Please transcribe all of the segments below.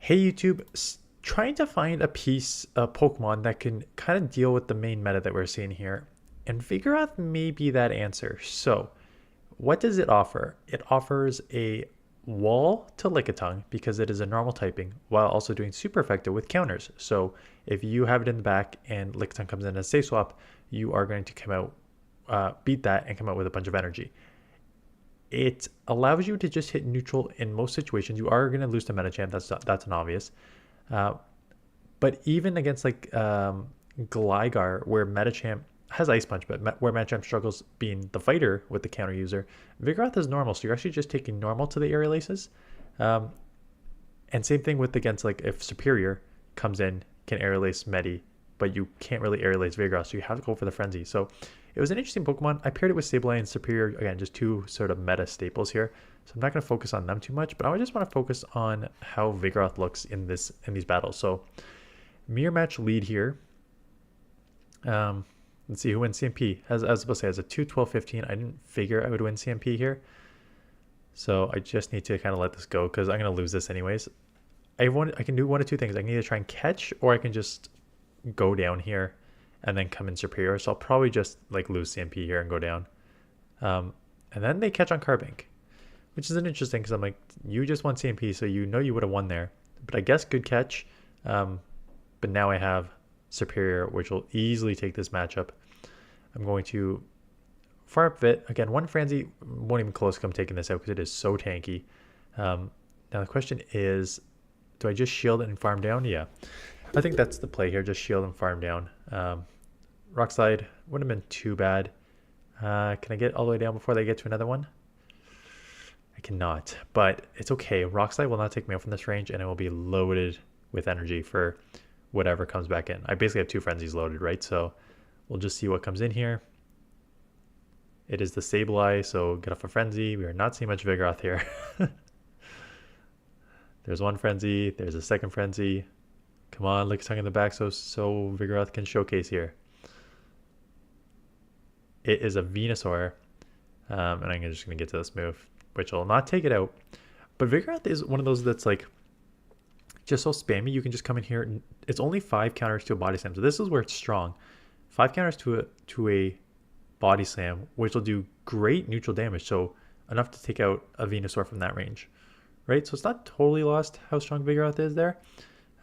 Hey YouTube, trying to find a piece of Pokemon that can kind of deal with the main meta that we're seeing here. And Vigoroth may be that answer. So, what does it offer? It offers a wall to Lickitung because it is a normal typing while also doing super effective with counters. So, if you have it in the back and Lickitung comes in as safe swap, you are going to come out, beat that and come out with a bunch of energy. It allows you to just hit neutral in most situations. You are going to lose to Medicham. That's an obvious. Uh, but even against like Gligar, where Medicham has Ice Punch, but where Medicham struggles being the fighter with the counter user, Vigoroth is normal. So you're actually just taking normal to the aerial aces. Um, and same thing with against like if Superior comes in, can aerial ace Medi, but you can't really aerial ace Vigoroth, so you have to go for the Frenzy. So it was an interesting Pokemon. I paired it with Sableye and Superior, again, just two sort of meta staples here. So I'm not going to focus on them too much, but I just want to focus on how Vigoroth looks in these battles. So mirror match lead here. Let's see who wins CMP. As I was supposed to say, as a 2, 12, 15, I didn't figure I would win CMP here. So I just need to kind of let this go because I'm going to lose this anyways. I can do one of two things. I can either try and catch or I can just go down here and then come in Superior. So I'll probably just like lose CMP here and go down. And then they catch on Carbink, which is an interesting because I'm like, you just won CMP, so you know you would have won there. But I guess good catch. But now I have Superior, which will easily take this matchup. I'm going to farm Fit. Again, one Frenzy won't even close come taking this out because it is so tanky. Now the question is, do I just shield it and farm down? Yeah. I think that's the play here. Just shield and farm down. Rock Slide wouldn't have been too bad. Can I get all the way down before they get to another one? I cannot, but it's okay. Rock Slide will not take me out from this range, and it will be loaded with energy for whatever comes back in. I basically have two Frenzies loaded, right? So we'll just see what comes in here. It is the Sableye, so get off a Frenzy. We are not seeing much Vigoroth here. There's one Frenzy. There's a second Frenzy. Come on, Lickitung in the back so Vigoroth can showcase here. It is a Venusaur. And I'm just going to get to this move, which will not take it out. But Vigoroth is one of those that's like just so spammy. You can just come in here. And it's only 5 counters to a Body Slam. So this is where it's strong. 5 counters to a Body Slam, which will do great neutral damage. So enough to take out a Venusaur from that range. Right? So it's not totally lost how strong Vigoroth is there.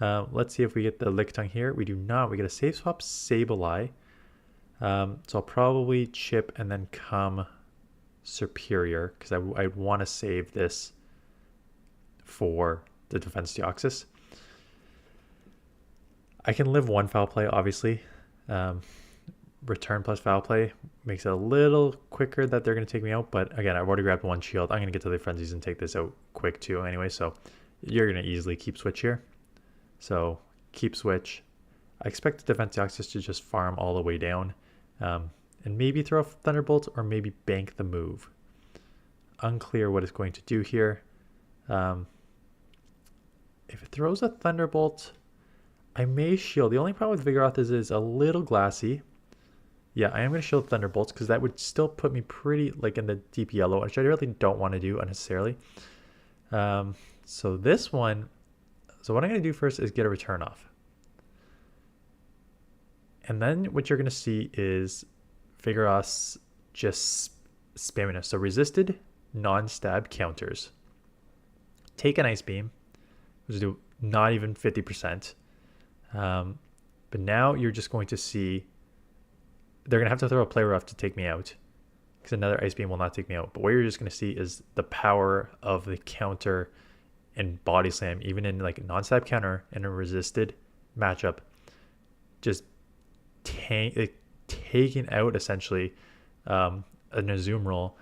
Let's see if we get the Lickitung here. We do not. We get a safe swap Sableye. So I'll probably chip and then come Superior because I want to save this for the defense Deoxys. I can live one foul play, obviously. Return plus foul play makes it a little quicker that they're going to take me out. But again, I've already grabbed one shield. I'm going to get to the Frenzies and take this out quick too anyway. So you're going to easily keep switch here. So keep switch. I expect the defense Deoxys to just farm all the way down. And maybe throw a Thunderbolt or maybe bank the move. Unclear what it's going to do here. If it throws a Thunderbolt, I may shield. The only problem with Vigoroth is a little glassy. Yeah, I am going to shield Thunderbolts because that would still put me pretty like in the deep yellow, which I really don't want to do unnecessarily. So this one, so what I'm going to do first is get a return off. And then what you're going to see is Vigoroth just spamming us. So resisted, non-stab counters. Take an Ice Beam, which do not even 50%. But now you're just going to see they're going to have to throw a Play Rough to take me out because another Ice Beam will not take me out. But what you're just going to see is the power of the counter and Body Slam, even in like a non-stab counter in a resisted matchup, just taking out essentially an Azumarill.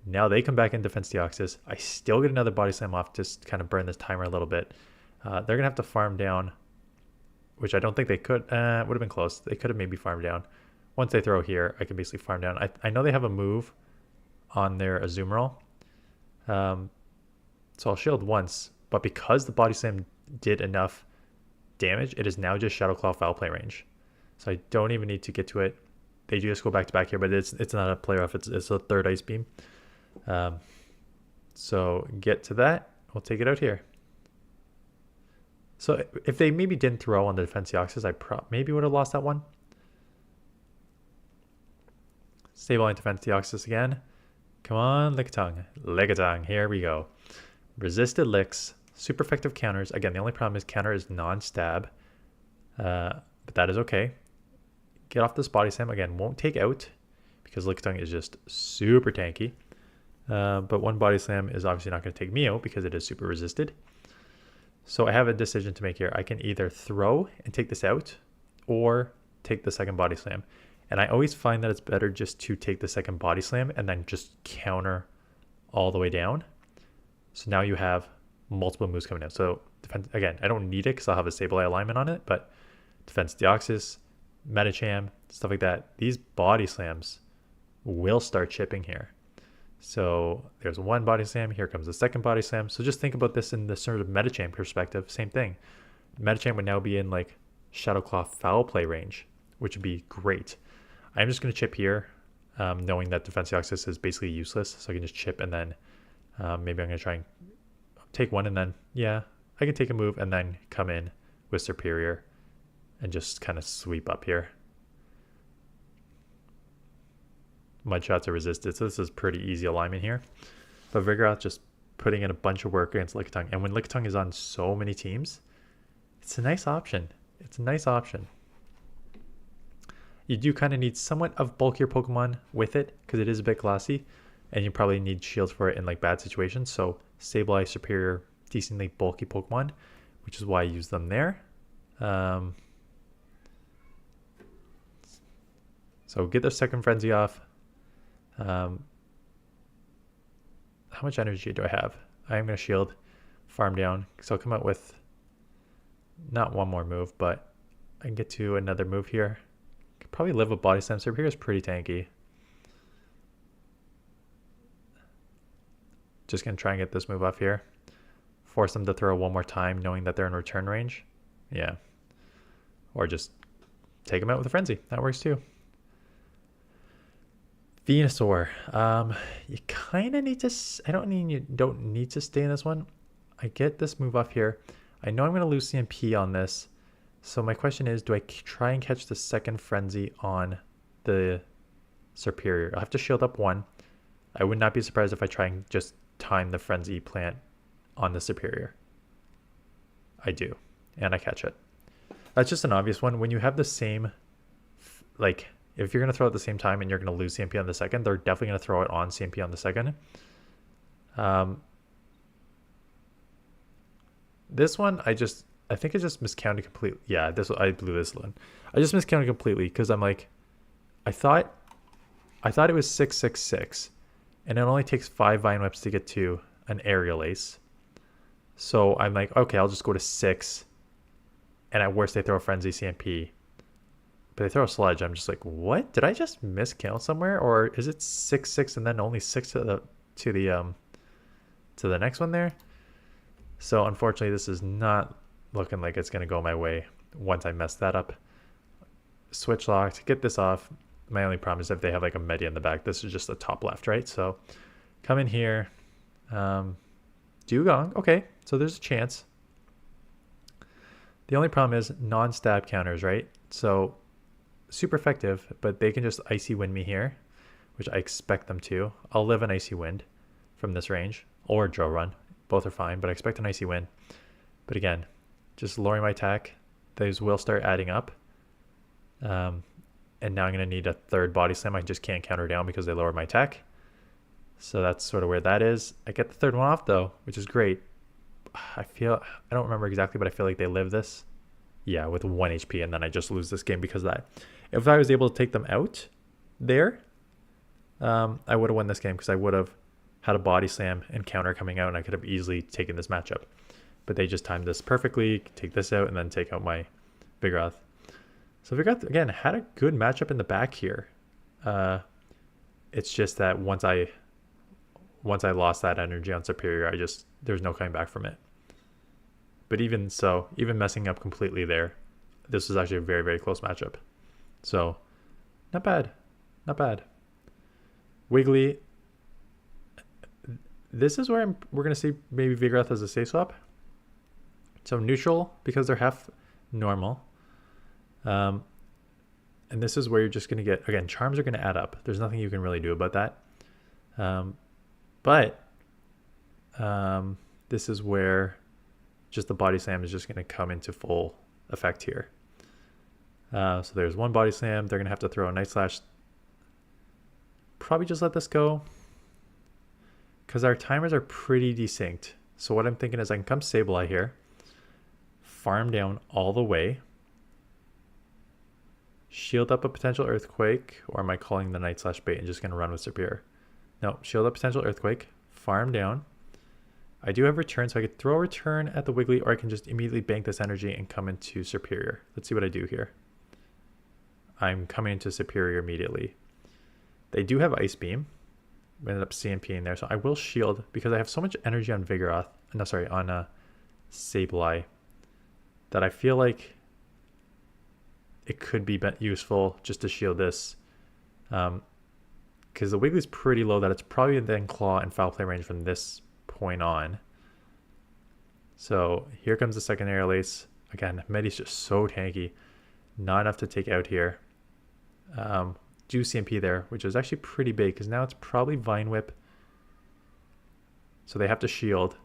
Now they come back in defense Deoxys. I still get another Body Slam off just to kind of burn this timer a little bit. They're going to have to farm down, which I don't think they could. Would have been close. They could have maybe farmed down. Once they throw here, I can basically farm down. I know they have a move on their Azumarill. So I'll shield once. But because the Body Slam did enough damage, it is now just Shadow Claw foul play range. So I don't even need to get to it. They just go back to back here, but it's not a play off. It's a third Ice Beam. So get to that. We'll take it out here. So if they maybe didn't throw on the defense Deoxys, I maybe would have lost that one. Sableye defense Deoxys again. Come on, Lickitung. Lickitung, here we go. Resisted licks, super effective counters. Again, the only problem is counter is non-stab, but that is okay. Get off this body slam. Again, won't take out because Lickitung is just super tanky. But one body slam is obviously not going to take me out because it is super resisted. So I have a decision to make here. I can either throw and take this out or take the second body slam. And I always find that it's better just to take the second body slam and then just counter all the way down. So now you have multiple moves coming out. So defense, again, I don't need it because I'll have a Sableye alignment on it, but defense Deoxys, Medicham, stuff like that, these body slams will start chipping here. So there's one body slam, here comes the second body slam. So just think about this in the sort of Medicham perspective, same thing. Medicham would now be in like Shadowclaw foul play range, which would be great. I'm just going to chip here, knowing that defense Deoxys is basically useless. So I can just chip and then maybe I'm going to try and take one and then, yeah, I can take a move and then come in with Superior and just kind of sweep up here. Mud shots are resisted, so this is pretty easy alignment here. But Vigoroth just putting in a bunch of work against Lickitung. And when Lickitung is on so many teams, it's a nice option. It's a nice option. You do kind of need somewhat of bulkier Pokemon with it because it is a bit glassy. And you probably need shields for it in like bad situations. So Sableye, superior, decently bulky Pokemon, which is why I use them there. So get the second Frenzy off. How much energy do I have? I am going to shield, farm down. So I'll come out with not one more move, but I can get to another move here. Could probably live with Body Slam. Superior is pretty tanky. Just going to try and get this move off here. Force them to throw one more time, knowing that they're in return range. Yeah. Or just take them out with a Frenzy. That works too. Venusaur. You kind of need to... you don't need to stay in this one. I get this move off here. I know I'm going to lose CMP on this. So my question is, do I try and catch the second Frenzy on the Superior? I'll have to shield up one. I would not be surprised if I try and just time the Frenzy plant on the Superior. I do. And I catch it. That's just an obvious one. When you have the same... like... if you're going to throw it at the same time and you're going to lose CMP on the second, they're definitely going to throw it on CMP on the second. This one, I think I just miscounted completely. Yeah, I blew this one. I just miscounted completely because I'm like, I thought it was 666 and it only takes 5 Vine Whips to get to an Aerial Ace. So I'm like, okay, I'll just go to 6 and at worst they throw a Frenzy CMP. But they throw a Sludge. I'm just like, what? Did I just miscount somewhere? Or is it 6-6 and then only 6 to the next one there? So unfortunately, this is not looking like it's going to go my way once I mess that up. Switch locked. Get this off. My only problem is if they have like a Media in the back. This is just the top left, right? So come in here. Dugong. Okay, so there's a chance. The only problem is non-stab counters, right? So... super effective, but they can just Icy Wind me here, which I expect them to. I'll live an Icy Wind from this range, or Drill Run. Both are fine, but I expect an Icy Wind. But again, just lowering my attack. Those will start adding up. And now I'm going to need a third Body Slam. I just can't counter down because they lowered my attack. So that's sort of where that is. I get the third one off though, which is great. I don't remember exactly, but I feel like they live this. Yeah, with 1 HP, and then I just lose this game because of that. If I was able to take them out there, I would have won this game because I would have had a Body Slam and counter coming out, and I could have easily taken this matchup. But they just timed this perfectly, take this out, and then take out my Vigoroth. So Vigoroth, again, had a good matchup in the back here. It's just that once I lost that energy on Superior, there's no coming back from it. But even so, even messing up completely there, this was actually a very, very close matchup. So, not bad. Not bad. Wiggly. This is where we're going to see maybe Vigoroth as a safe swap. So neutral, because they're half normal. And this is where you're just going to get, again, charms are going to add up. There's nothing you can really do about that. This is where just the body slam is just going to come into full effect here. So there's one body slam. They're going to have to throw a Night Slash. Probably just let this go, because our timers are pretty desynced. So what I'm thinking is I can come Sableye here, farm down all the way, shield up a potential Earthquake, or am I calling the Night Slash bait and just going to run with Superior? No, shield up potential Earthquake, farm down. I do have Return, so I could throw a Return at the Wiggly, or I can just immediately bank this energy and come into Superior. Let's see what I do here. I'm coming into Superior immediately. They do have Ice Beam. I ended up CMPing there, so I will shield because I have so much energy on Vigoroth. No, sorry, on Sableye, that I feel like it could be useful just to shield this. Because the Wiggly's pretty low, that it's probably then Claw and Foul Play range from this point on. So here comes the second Aerial Ace. Again, Medi's just so tanky. Not enough to take out here. Do CMP there, which is actually pretty big because now it's probably Vine Whip. So they have to shield.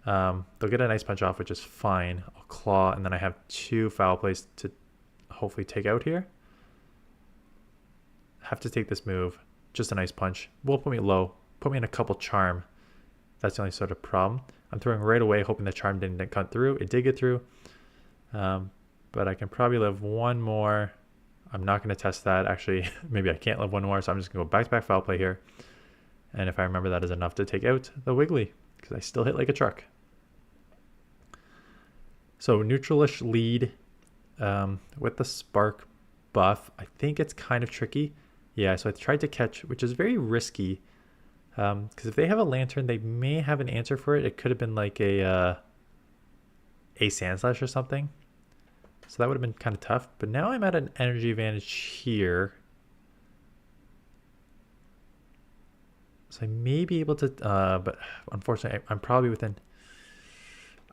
They'll get a nice punch off, which is fine. I'll Claw, and then I have 2 Foul Plays to hopefully take out here. Have to take this move. Just a nice punch. Will put me low. Put me in a couple Charm. That's the only sort of problem. I'm throwing right away, hoping the Charm didn't cut through. It did get through. But I can probably live one more. I'm not going to test that. Actually, maybe I can't live one more, so I'm just going to go back-to-back Foul Play here. And if I remember, that is enough to take out the Wiggly, because I still hit like a truck. So neutralish lead with the Spark buff. I think it's kind of tricky. Yeah, so I tried to catch, which is very risky. Because if they have a Lanturn, they may have an answer for it. It could have been like a Sand Slash or something. So that would have been kind of tough. But now I'm at an energy advantage here. So I may be able to, but unfortunately, I'm probably within.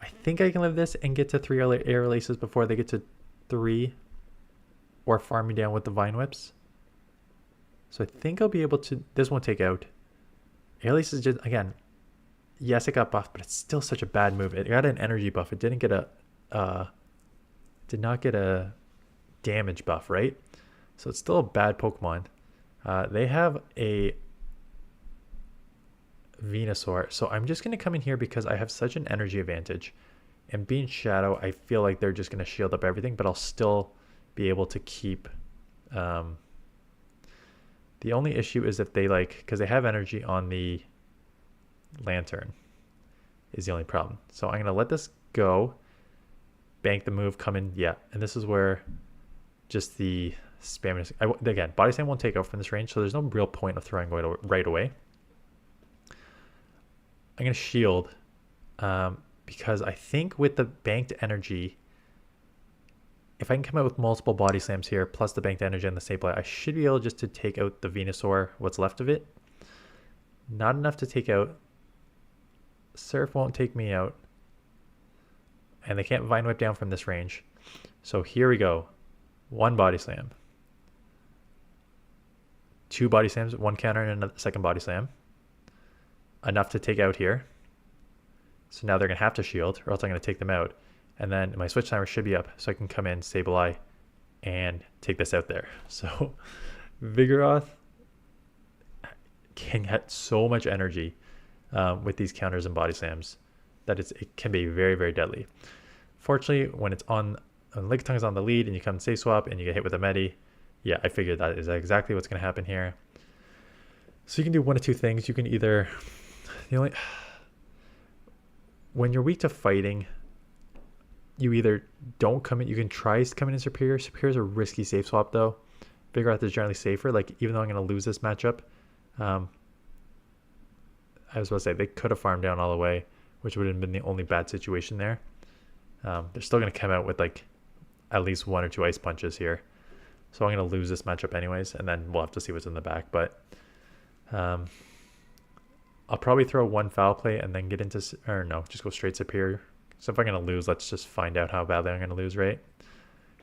I think I can live this and get to 3 Aerial Aces before they get to 3. Or farm me down with the Vine Whips. So I think I'll be able to, this won't take out. Aerial Aces just, again, yes, it got buffed, but it's still such a bad move. It got an energy buff. It didn't get did not get a damage buff, right? So it's still a bad Pokemon. They have a Venusaur, so I'm just going to come in here because I have such an energy advantage. And being Shadow, I feel like they're just going to shield up everything, but I'll still be able to keep... the only issue is if they because they have energy on the Lanturn is the only problem. So I'm going to let this go. Bank the move, come in, yeah. And this is where just the spam again, Body Slam won't take out from this range, so there's no real point of throwing right away. I'm going to shield because I think with the banked energy, if I can come out with multiple Body Slams here, plus the banked energy and the Sableye, I should be able just to take out the Venusaur, what's left of it. Not enough to take out. Surf won't take me out. And they can't Vine Whip down from this range. So here we go. 1 Body Slam. 2 Body Slams, 1 counter and a second Body Slam. Enough to take out here. So now they're going to have to shield, or else I'm going to take them out. And then my switch timer should be up, so I can come in, Sableye, and take this out there. So Vigoroth can get so much energy with these counters and Body Slams that it can be very, very deadly. Fortunately, when Lickitung is on the lead and you come Safe Swap and you get hit with a Medi, yeah, I figured that is exactly what's going to happen here. So you can do one of 2 things. You can either... when you're weak to fighting, you either don't come in, you can try coming in Superior. Superior is a risky Safe Swap though. Vigoroth is generally safer. Even though I'm going to lose this matchup, I was about to say, they could have farmed down all the way, which would have been the only bad situation there. They're still going to come out with at least 1 or 2 Ice Punches here. So I'm going to lose this matchup anyways, and then we'll have to see what's in the back. But I'll probably throw 1 Foul Play and then get into, or no, just go straight Superior, So if I'm going to lose, let's just find out how badly I'm going to lose, right?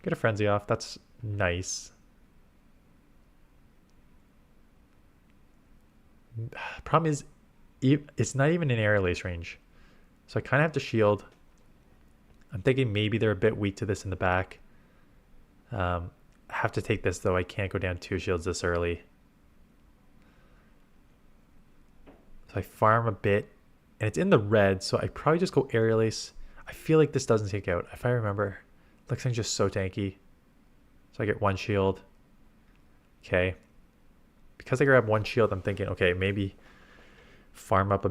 Get a Frenzy off. That's nice. Problem is, it's not even in Aerial Ace range. So I kind of have to shield. I'm thinking maybe they're a bit weak to this in the back. I have to take this, though. I can't go down 2 shields this early. So I farm a bit. And it's in the red, so I probably just go Aerial Ace. I feel like this doesn't take out. If I remember, Lickiting's just so tanky. So I get 1 shield. Okay. Because I grab 1 shield, I'm thinking, okay, maybe farm up a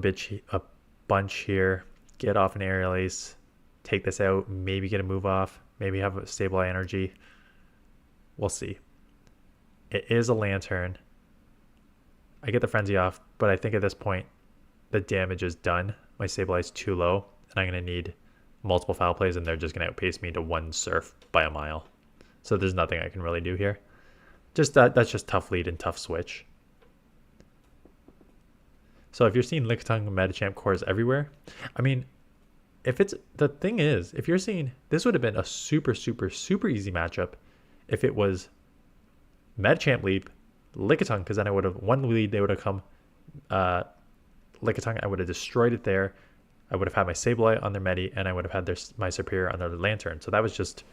bunch here. Get off an Aerial Ace. Take this out. Maybe get a move off. Maybe have a Sableye energy. We'll see. It is a Lanturn. I get the Frenzy off, but I think at this point, the damage is done. My Sableye is too low, and I'm going to need multiple foul plays, and they're just going to outpace me to 1 surf by a mile. So there's nothing I can really do here. Just that's just tough lead and tough switch. So if you're seeing Lickitung Metachamp cores everywhere, I mean, if it's the thing is, if you're seeing, this would have been a super easy matchup if it was Metachamp lead, Lickitung, because then I would have one lead, they would have come Lickitung, I would have destroyed it there. I would have had my Sableye on their Medi, and I would have had my Superior on their Lanturn. So that was just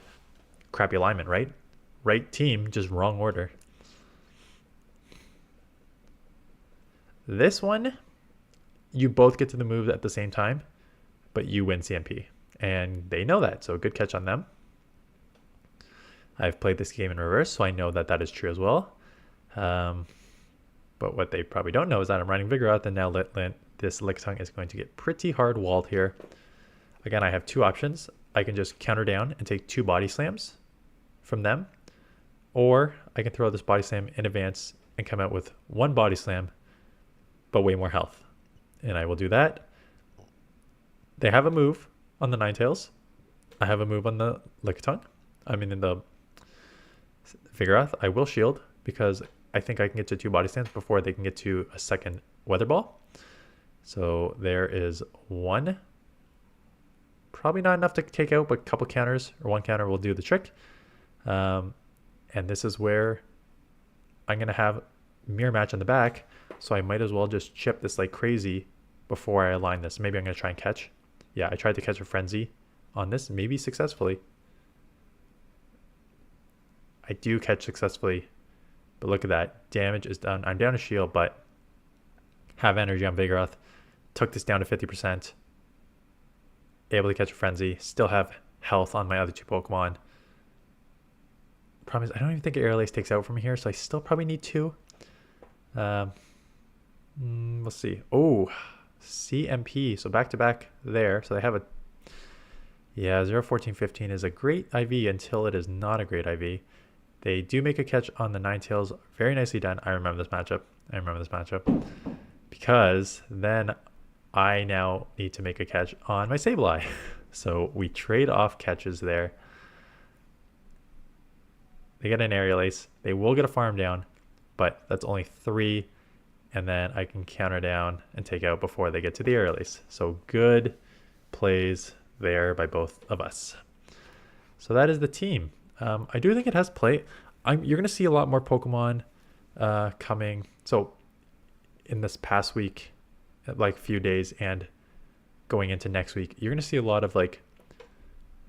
crappy alignment, right? Right team, just wrong order. This one, you both get to the moves at the same time, but you win CMP. And they know that, so good catch on them. I've played this game in reverse, so I know that that is true as well. But what they probably don't know is that I'm running Vigoroth, and now this Lickitung is going to get pretty hard walled here. Again, I have 2 options. I can just counter down and take 2 body slams from them, or I can throw this body slam in advance and come out with 1 body slam, but way more health. And I will do that. They have a move on the Ninetales. I have a move on the Lickitung. I mean, in the Vigoroth, I will shield because I think I can get to 2 body slams before they can get to a second Weather Ball. So there is 1. Probably not enough to take out, but a couple counters or 1 counter will do the trick. And this is where I'm going to have mirror match on the back. So I might as well just chip this like crazy before I align this. Maybe I'm going to try and catch. Yeah, I tried to catch a Frenzy on this, maybe successfully. I do catch successfully, but look at that. Damage is done. I'm down a shield, but have energy on Vigoroth. Took this down to 50%. Able to catch a Frenzy. Still have health on my other 2 Pokemon. Problem is, I don't even think Aerial Ace takes out from here, so I still probably need 2. We'll see. Oh, CMP. So back to back there. So they have a... Yeah, 0-14-15 is a great IV until it is not a great IV. They do make a catch on the Ninetales. Very nicely done. I remember this matchup. Because then I now need to make a catch on my Sableye. So we trade off catches there. They get an Aerial Ace. They will get a farm down, but that's only 3. And then I can counter down and take out before they get to the Aerial Ace. So good plays there by both of us. So that is the team. I do think it has play. You're going to see a lot more Pokemon coming. So in this past week, like few days and going into next week, you're going to see a lot of like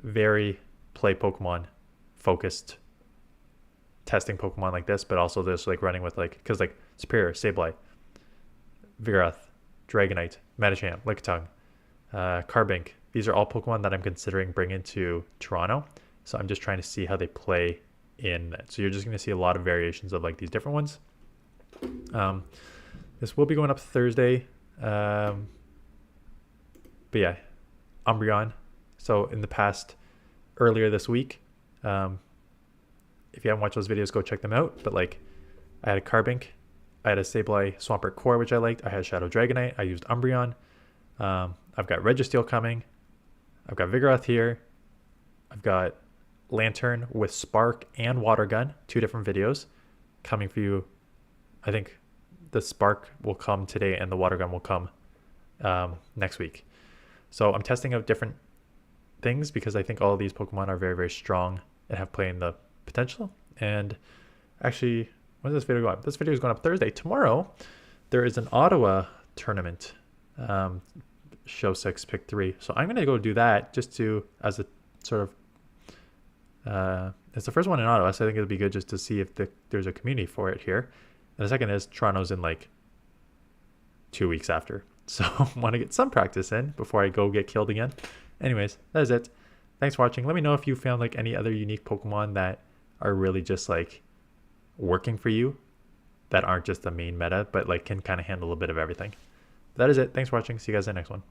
very play Pokemon focused testing Pokemon like this, but also this like running with like, because like Superior, Sableye, Vigoroth, Dragonite, Metachamp, Lickitung, Carbink. These are all Pokemon that I'm considering bringing to Toronto. So I'm just trying to see how they play in that. So you're just going to see a lot of variations of like these different ones. This will be going up Thursday. But yeah, Umbreon. So in the past, earlier this week, if you haven't watched those videos, go check them out. But like, I had a Carbink, I had a Sableye Swampert Core, which I liked. I had Shadow Dragonite. I used Umbreon. I've got Registeel coming. I've got Vigoroth here. I've got Lanturn with Spark and Water Gun, 2 different videos coming for you. I think the Spark will come today and the Water Gun will come next week. So I'm testing out different things because I think all of these Pokemon are very, very strong and have playing the potential. And actually, when does this video go up? This video is going up Thursday. Tomorrow, there is an Ottawa tournament, show 6, pick 3. So I'm going to go do that just to, as a sort of, it's the first one in Ottawa, so I think it'll be good just to see if there's a community for it here. And the second is Toronto's in like 2 weeks after. So I want to get some practice in before I go get killed again. Anyways, that is it. Thanks for watching. Let me know if you found like any other unique Pokemon that are really just like working for you, that aren't just the main meta, but like can kind of handle a bit of everything. That is it. Thanks for watching. See you guys in the next one.